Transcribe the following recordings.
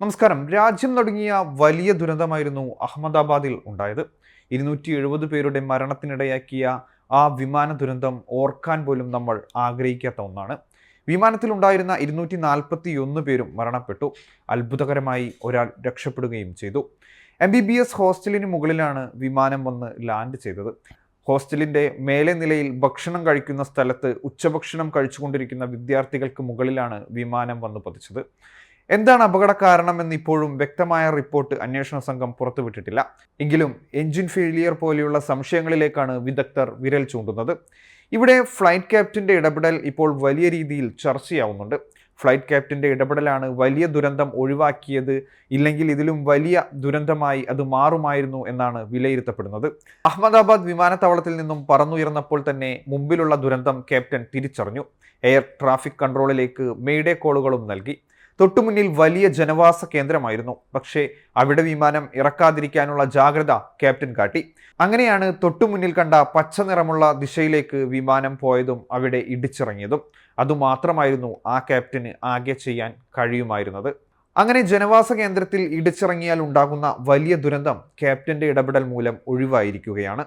നമസ്കാരം. രാജ്യം നടുങ്ങിയ വലിയ ദുരന്തമായിരുന്നു അഹമ്മദാബാദിൽ ഉണ്ടായത്. 270 പേരുടെ മരണത്തിനിടയാക്കിയ ആ വിമാന ദുരന്തം ഓർക്കാൻ പോലും നമ്മൾ ആഗ്രഹിക്കാത്ത ഒന്നാണ്. വിമാനത്തിലുണ്ടായിരുന്ന 241 പേരും മരണപ്പെട്ടു. അത്ഭുതകരമായി ഒരാൾ രക്ഷപ്പെടുകയും ചെയ്തു. MBBS ഹോസ്റ്റലിന് മുകളിലാണ് വിമാനം വന്ന് ലാൻഡ് ചെയ്തത്. ഹോസ്റ്റലിന്റെ മേലെ നിലയിൽ ഭക്ഷണം കഴിക്കുന്ന സ്ഥലത്ത് ഉച്ചഭക്ഷണം കഴിച്ചുകൊണ്ടിരിക്കുന്ന വിദ്യാർത്ഥികൾക്ക് മുകളിലാണ് വിമാനം വന്ന് പതിച്ചത്. എന്താണ് അപകട കാരണമെന്ന് ഇപ്പോഴും വ്യക്തമായ റിപ്പോർട്ട് അന്വേഷണ സംഘം പുറത്തുവിട്ടിട്ടില്ല. എങ്കിലും എഞ്ചിൻ ഫെയിലിയർ പോലെയുള്ള സംശയങ്ങളിലേക്കാണ് വിദഗ്ധർ വിരൽ ചൂണ്ടുന്നത്. ഇവിടെ ഫ്ലൈറ്റ് ക്യാപ്റ്റന്റെ ഇടപെടൽ ഇപ്പോൾ വലിയ രീതിയിൽ ചർച്ചയാവുന്നുണ്ട്. ഫ്ലൈറ്റ് ക്യാപ്റ്റന്റെ ഇടപെടലാണ് വലിയ ദുരന്തം ഒഴിവാക്കിയത്, ഇല്ലെങ്കിൽ ഇതിലും വലിയ ദുരന്തമായി അത് മാറുമായിരുന്നു എന്നാണ് വിലയിരുത്തപ്പെടുന്നത്. അഹമ്മദാബാദ് വിമാനത്താവളത്തിൽ നിന്നും പറന്നുയർന്നപ്പോൾ തന്നെ മുമ്പിലുള്ള ദുരന്തം ക്യാപ്റ്റൻ തിരിച്ചറിഞ്ഞു. എയർ ട്രാഫിക് കൺട്രോളിലേക്ക് മെയ്ഡേ കോളുകളും നൽകി. തൊട്ടുമുന്നിൽ വലിയ ജനവാസ കേന്ദ്രമായിരുന്നു. പക്ഷേ അവിടെ വിമാനം ഇറക്കാതിരിക്കാനുള്ള ജാഗ്രത ക്യാപ്റ്റൻ കാട്ടി. അങ്ങനെയാണ് തൊട്ടുമുന്നിൽ കണ്ട പച്ച നിറമുള്ള ദിശയിലേക്ക് വിമാനം പോയതും അവിടെ ഇടിച്ചിറങ്ങിയതും. അതുമാത്രമായിരുന്നു ആ ക്യാപ്റ്റന് ആകെ ചെയ്യാൻ കഴിയുമായിരുന്നത്. അങ്ങനെ ജനവാസ കേന്ദ്രത്തിൽ ഇടിച്ചിറങ്ങിയാൽ ഉണ്ടാകുന്ന വലിയ ദുരന്തം ക്യാപ്റ്റന്റെ ഇടപെടൽ മൂലം ഒഴിവായിരിക്കുകയാണ്.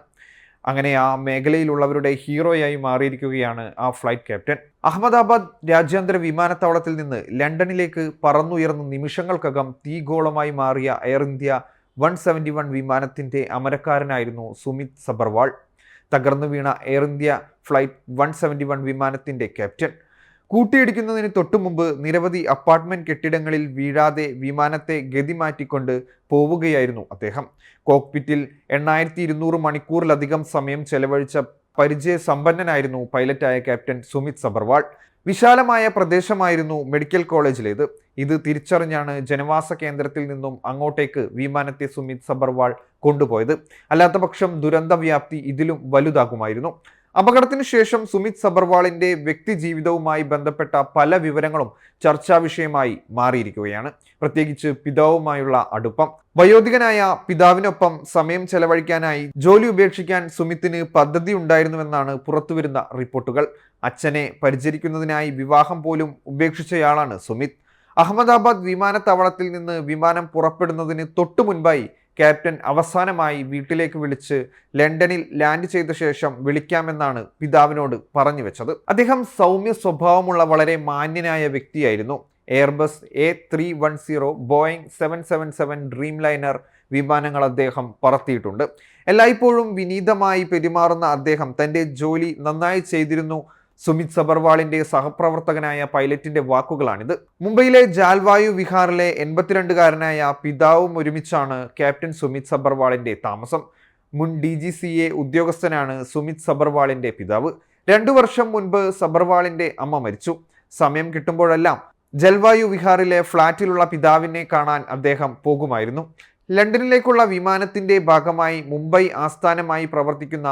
അങ്ങനെ ആ മേഖലയിലുള്ളവരുടെ ഹീറോയായി മാറിയിരിക്കുകയാണ് ആ ഫ്ലൈറ്റ് ക്യാപ്റ്റൻ. അഹമ്മദാബാദ് രാജ്യാന്തര വിമാനത്താവളത്തിൽ നിന്ന് ലണ്ടനിലേക്ക് പറന്നുയർന്ന നിമിഷങ്ങൾക്കകം തീഗോളമായി മാറിയ എയർ ഇന്ത്യ 171 വിമാനത്തിന്റെ അമരക്കാരനായിരുന്നു സുമിത് സബർവാൾ. തകർന്നു വീണ എയർ ഇന്ത്യ ഫ്ലൈറ്റ് 171 വിമാനത്തിന്റെ ക്യാപ്റ്റൻ. കൂട്ടിയിടിക്കുന്നതിന് തൊട്ടുമുമ്പ് നിരവധി അപ്പാർട്ട്മെന്റ് കെട്ടിടങ്ങളിൽ വീഴാതെ വിമാനത്തെ ഗതി മാറ്റിക്കൊണ്ട് പോവുകയായിരുന്നു അദ്ദേഹം. കോക്പിറ്റിൽ 8200 മണിക്കൂറിലധികം സമയം ചെലവഴിച്ച പരിചയസമ്പന്നനായിരുന്നു പൈലറ്റായ ക്യാപ്റ്റൻ സുമിത് സബർവാൾ. വിശാലമായ പ്രദേശമായിരുന്നു മെഡിക്കൽ കോളേജിലേത്. ഇത് തിരിച്ചറിഞ്ഞാണ് ജനവാസ കേന്ദ്രത്തിൽ നിന്നും അങ്ങോട്ടേക്ക് വിമാനത്തെ സുമിത് സബർവാൾ കൊണ്ടുപോയത്. അല്ലാത്തപക്ഷം ദുരന്ത വ്യാപ്തി ഇതിലും വലുതാകുമായിരുന്നു. അപകടത്തിന് ശേഷം സുമിത് സബർവാളിന്റെ വ്യക്തി ജീവിതവുമായി ബന്ധപ്പെട്ട പല വിവരങ്ങളും ചർച്ചാ വിഷയമായി മാറിയിരിക്കുകയാണ്. പ്രത്യേകിച്ച് പിതാവുമായുള്ള അടുപ്പം. വയോധികനായ പിതാവിനൊപ്പം സമയം ചെലവഴിക്കാനായി ജോലി ഉപേക്ഷിക്കാൻ സുമിത്തിന് പദ്ധതി ഉണ്ടായിരുന്നുവെന്നാണ് പുറത്തുവരുന്ന റിപ്പോർട്ടുകൾ. അച്ഛനെ പരിചരിക്കുന്നതിനായി വിവാഹം പോലും ഉപേക്ഷിച്ചയാളാണ് സുമിത്. അഹമ്മദാബാദ് വിമാനത്താവളത്തിൽ നിന്ന് വിമാനം പുറപ്പെടുന്നതിന് തൊട്ടു മുൻപായി ക്യാപ്റ്റൻ അവസാനമായി വീട്ടിലേക്ക് വിളിച്ച് ലണ്ടനിൽ ലാൻഡ് ചെയ്ത ശേഷം വിളിക്കാമെന്നാണ് പിതാവിനോട് പറഞ്ഞു വെച്ചത്. അദ്ദേഹം സൗമ്യ സ്വഭാവമുള്ള വളരെ മാന്യനായ വ്യക്തിയായിരുന്നു. Airbus A310, Boeing 777 dream liner വിമാനങ്ങൾ അദ്ദേഹം പറത്തിയിട്ടുണ്ട്. എല്ലായ്പ്പോഴും വിനീതമായി പെരുമാറുന്ന അദ്ദേഹം തൻ്റെ ജോലി നന്നായി ചെയ്തിരുന്നു. സുമിത് സബർവാളിന്റെ സഹപ്രവർത്തകനായ പൈലറ്റിന്റെ വാക്കുകളാണിത്. മുംബൈയിലെ ജാൽവായു വിഹാറിലെ 82-കാരനായ പിതാവും ഒരുമിച്ചാണ് ക്യാപ്റ്റൻ സുമിത് സബർവാളിന്റെ താമസം. മുൻ DGCA ഉദ്യോഗസ്ഥനാണ് സുമിത് സബർവാളിന്റെ പിതാവ്. 2 വർഷം മുൻപ് സബർവാളിന്റെ അമ്മ മരിച്ചു. സമയം കിട്ടുമ്പോഴെല്ലാം ജൽവായു വിഹാറിലെ ഫ്ളാറ്റിലുള്ള പിതാവിനെ കാണാൻ അദ്ദേഹം പോകുമായിരുന്നു. ലണ്ടനിലേക്കുള്ള വിമാനത്തിന്റെ ഭാഗമായി മുംബൈ ആസ്ഥാനമായി പ്രവർത്തിക്കുന്ന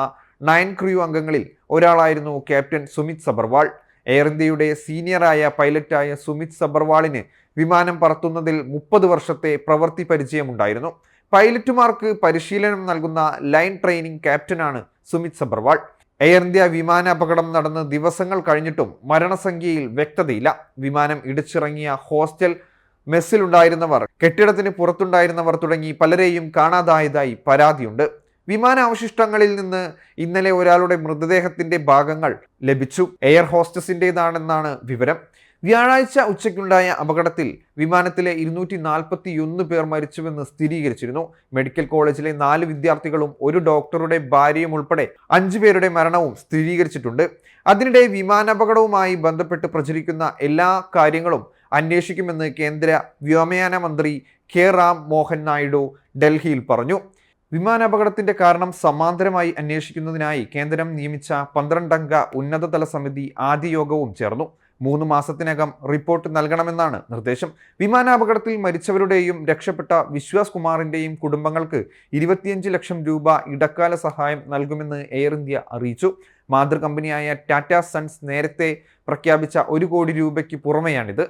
9 ക്രൂ അംഗങ്ങളിൽ ഒരാളായിരുന്നു ക്യാപ്റ്റൻ സുമിത് സബർവാൾ. എയർ ഇന്ത്യയുടെ സീനിയറായ പൈലറ്റായ സുമിത് സബർവാളിന് വിമാനം പറത്തുന്നതിൽ 30 വർഷത്തെ പ്രവൃത്തി പരിചയമുണ്ടായിരുന്നു. പൈലറ്റുമാർക്ക് പരിശീലനം നൽകുന്ന ലൈൻ ട്രെയിനിങ് ക്യാപ്റ്റനാണ് സുമിത് സബർവാൾ. എയർ ഇന്ത്യ വിമാന അപകടം നടന്ന് ദിവസങ്ങൾ കഴിഞ്ഞിട്ടും മരണസംഖ്യയിൽ വ്യക്തതയില്ല. വിമാനം ഇടിച്ചിറങ്ങിയ ഹോസ്റ്റൽ മെസ്സിലുണ്ടായിരുന്നവർ, കെട്ടിടത്തിന് പുറത്തുണ്ടായിരുന്നവർ തുടങ്ങി പലരെയും കാണാതായതായി പരാതിയുണ്ട്. വിമാനാവശിഷ്ടങ്ങളിൽ നിന്ന് ഇന്നലെ ഒരാളുടെ മൃതദേഹത്തിന്റെ ഭാഗങ്ങൾ ലഭിച്ചു. എയർ ഹോസ്റ്റസിൻ്റെതാണെന്നാണ് വിവരം. വ്യാഴാഴ്ച ഉച്ചയ്ക്കുണ്ടായ അപകടത്തിൽ വിമാനത്തിലെ 241 പേർ മരിച്ചുവെന്ന് സ്ഥിരീകരിച്ചിരുന്നു. മെഡിക്കൽ കോളേജിലെ 4 വിദ്യാർത്ഥികളും 1 ഡോക്ടറുടെ ഭാര്യയും ഉൾപ്പെടെ 5 പേരുടെ മരണവും സ്ഥിരീകരിച്ചിട്ടുണ്ട്. അതിനിടെ വിമാനാപകടവുമായി ബന്ധപ്പെട്ട് പ്രചരിക്കുന്ന എല്ലാ കാര്യങ്ങളും അന്വേഷിക്കുമെന്ന് കേന്ദ്ര വ്യോമയാന മന്ത്രി കെ റാം മോഹൻ നായിഡു ഡൽഹിയിൽ പറഞ്ഞു. വിമാനാപകടത്തിന്റെ കാരണം സമാന്തരമായി അന്വേഷിക്കുന്നതിനായി കേന്ദ്രം നിയമിച്ച 12-അംഗ ഉന്നതതല സമിതി ആദ്യ യോഗവും ചേർന്നു. 3 മാസത്തിനകം റിപ്പോർട്ട് നൽകണമെന്നാണ് നിർദ്ദേശം. വിമാനാപകടത്തിൽ മരിച്ചവരുടെയും രക്ഷപ്പെട്ട വിശ്വാസ് കുമാറിന്റെയും കുടുംബങ്ങൾക്ക് 25 ലക്ഷം രൂപ ഇടക്കാല സഹായം നൽകുമെന്ന് എയർ ഇന്ത്യ അറിയിച്ചു. മാതൃകമ്പനിയായ ടാറ്റ സൺസ് നേരത്തെ പ്രഖ്യാപിച്ച 1 കോടി രൂപയ്ക്ക് പുറമെയാണിത്.